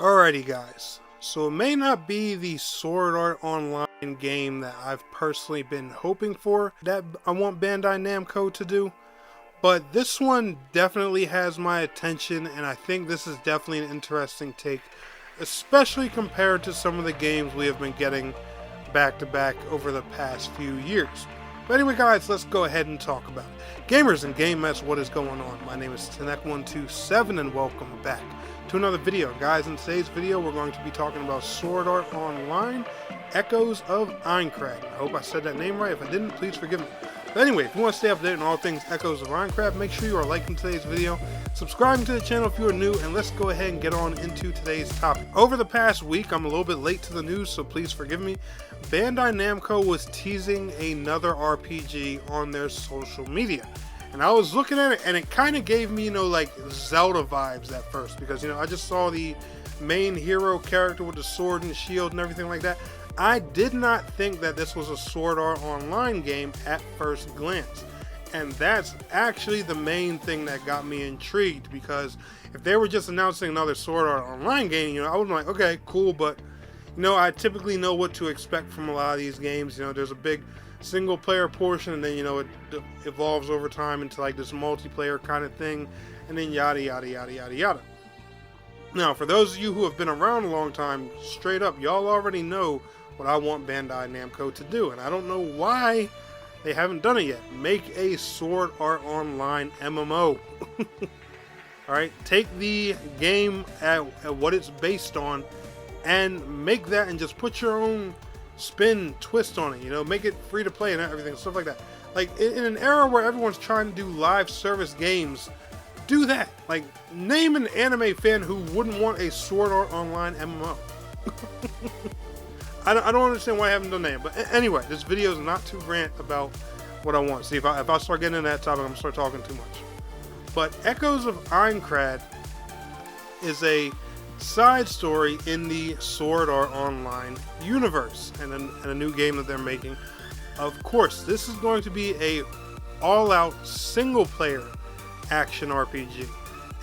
Alrighty guys, so it may not be the Sword Art Online game that I've personally been hoping for, that I want Bandai Namco to do, but this one definitely has my attention, and I think this is definitely an interesting take, especially compared to some of the games we have been getting back to back over the past few years. But anyway guys, let's go ahead and talk about it. Gamers and Game Mess, what is going on? My name is Tenek127 and welcome back to another video. Guys, in today's video we're going to be talking about Sword Art Online, Echoes of Aincrad. I hope I said that name right. If I didn't, please forgive me. But anyway, if you want to stay updated on all things Echoes of Aincrad, make sure you are liking today's video, subscribing to the channel if you are new, and let's go ahead and get on into today's topic. Over the past week, I'm a little bit late to the news, so please forgive me. Bandai Namco was teasing another RPG on their social media. And I was looking at it, and it kind of gave me, like Zelda vibes at first. Because, I just saw the main hero character with the sword and shield and everything like that. I did not think that this was a Sword Art Online game at first glance. And that's actually the main thing that got me intrigued. Because if they were just announcing another Sword Art Online game, I would be like, okay, cool, but I typically know what to expect from a lot of these games. There's a big single player portion, and then it evolves over time into like this multiplayer kind of thing, and then yada yada yada yada yada. Now, for those of you who have been around a long time, straight up, y'all already know what I want Bandai Namco to do, and I don't know why they haven't done it yet. Make a Sword Art Online MMO. Alright, take the game at what it's based on and make that, and just put your own spin twist on it, make it free to play and everything, stuff like that. Like, in an era where everyone's trying to do live service games, do that. Like, name an anime fan who wouldn't want a Sword Art Online MMO. I don't understand why I haven't done that. But anyway, this video is not to rant about what I want. See, if I start getting into that topic, I'm going to start talking too much. But Echoes of Aincrad is a side story in the Sword Art Online universe, and a new game that they're making. Of course, this is going to be a all-out single-player action RPG,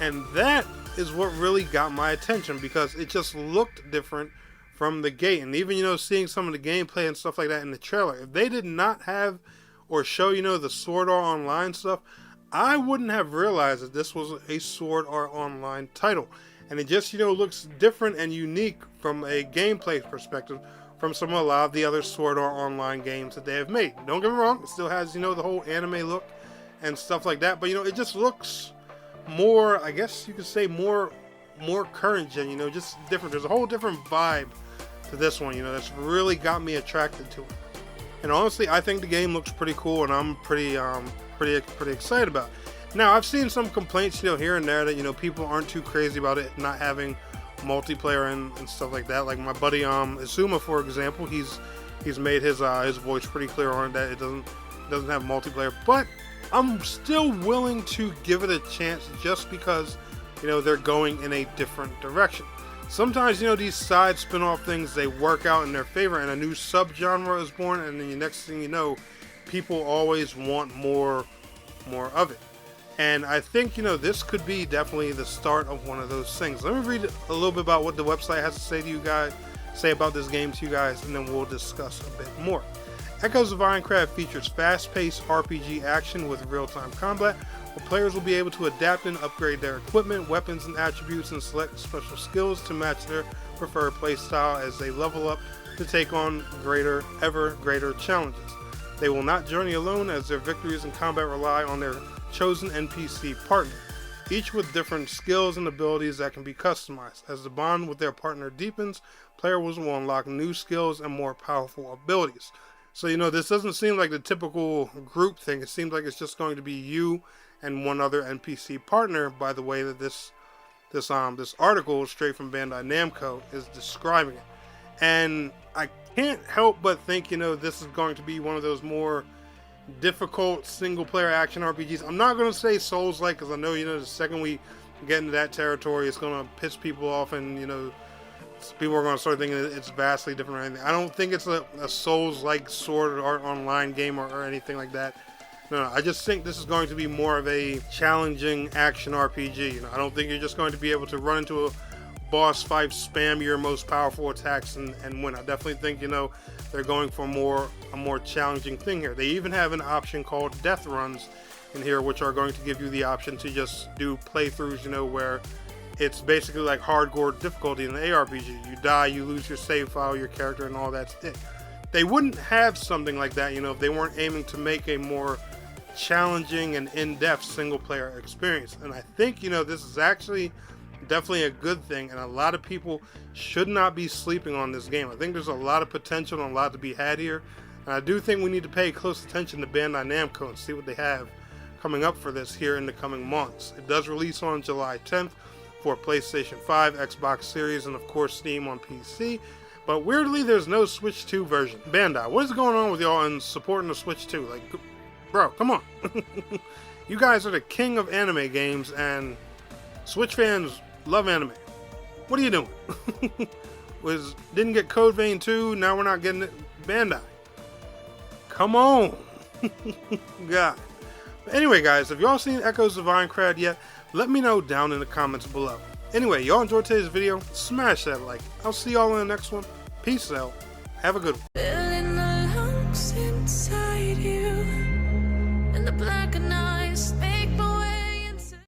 and that is what really got my attention, because it just looked different from the gate. And even seeing some of the gameplay and stuff like that in the trailer, if they did not have or show the Sword Art Online stuff, I wouldn't have realized that this was a Sword Art Online title. And it just, looks different and unique from a gameplay perspective from a lot of the other Sword Art Online games that they have made. Don't get me wrong, it still has, the whole anime look and stuff like that. But, it just looks more, I guess you could say, more current gen, just different. There's a whole different vibe to this one, that's really got me attracted to it. And honestly, I think the game looks pretty cool, and I'm pretty excited about it. Now, I've seen some complaints, here and there that, people aren't too crazy about it not having multiplayer and stuff like that. Like my buddy, Izuma, for example, he's made his voice pretty clear on it that it doesn't have multiplayer. But I'm still willing to give it a chance just because, they're going in a different direction. Sometimes, these side spin-off things, they work out in their favor, and a new subgenre is born, and then the next thing you know, people always want more of it. And I think, this could be definitely the start of one of those things. Let me read a little bit about what the website has to say to you guys, say about this game to you guys, and then we'll discuss a bit more. Echoes of Aincrad features fast-paced RPG action with real-time combat, where players will be able to adapt and upgrade their equipment, weapons, and attributes, and select special skills to match their preferred playstyle as they level up to take on ever greater challenges. They will not journey alone, as their victories in combat rely on their chosen NPC partner, each with different skills and abilities that can be customized. As the bond with their partner deepens, players will unlock new skills and more powerful abilities. So this doesn't seem like the typical group thing. It seems like it's just going to be you and one other NPC partner, by the way that this article straight from Bandai Namco is describing it. And I can't help but think this is going to be one of those more difficult single-player action RPGs. I'm not going to say Souls-like, because I know, the second we get into that territory, it's going to piss people off, and, people are going to start thinking it's vastly different or anything. I don't think it's a Souls-like Sword Art Online game or anything like that. No, I just think this is going to be more of a challenging action RPG. I don't think you're just going to be able to run into a boss fights, spam your most powerful attacks and win. I definitely think, you know, they're going for a more challenging thing here. They even have an option called death runs in here, which are going to give you the option to just do playthroughs, you know, where it's basically like hardcore difficulty in the ARPG. You die, you lose your save file, your character, and all that's it. They wouldn't have something like that, you know, if they weren't aiming to make a more challenging and in-depth single-player experience. And I think, you know, this is actually definitely a good thing, and a lot of people should not be sleeping on this game. I think there's a lot of potential and a lot to be had here, and I do think we need to pay close attention to Bandai Namco and see what they have coming up for this here in the coming months. It does release on July 10th for PlayStation 5, Xbox Series, and of course Steam on PC. But weirdly, there's no Switch 2 version. Bandai, what is going on with y'all in supporting the Switch 2? Like, bro, come on. You guys are the king of anime games, and Switch fans love anime. What are you doing? Didn't get Code Vein 2, now we're not getting it. Bandai, come on. God. But anyway, guys, have y'all seen Echoes of Aincrad yet? Let me know down in the comments below. Anyway, y'all enjoyed today's video? Smash that like. I'll see y'all in the next one. Peace out. Have a good one. Filling the lungs inside you, and the black and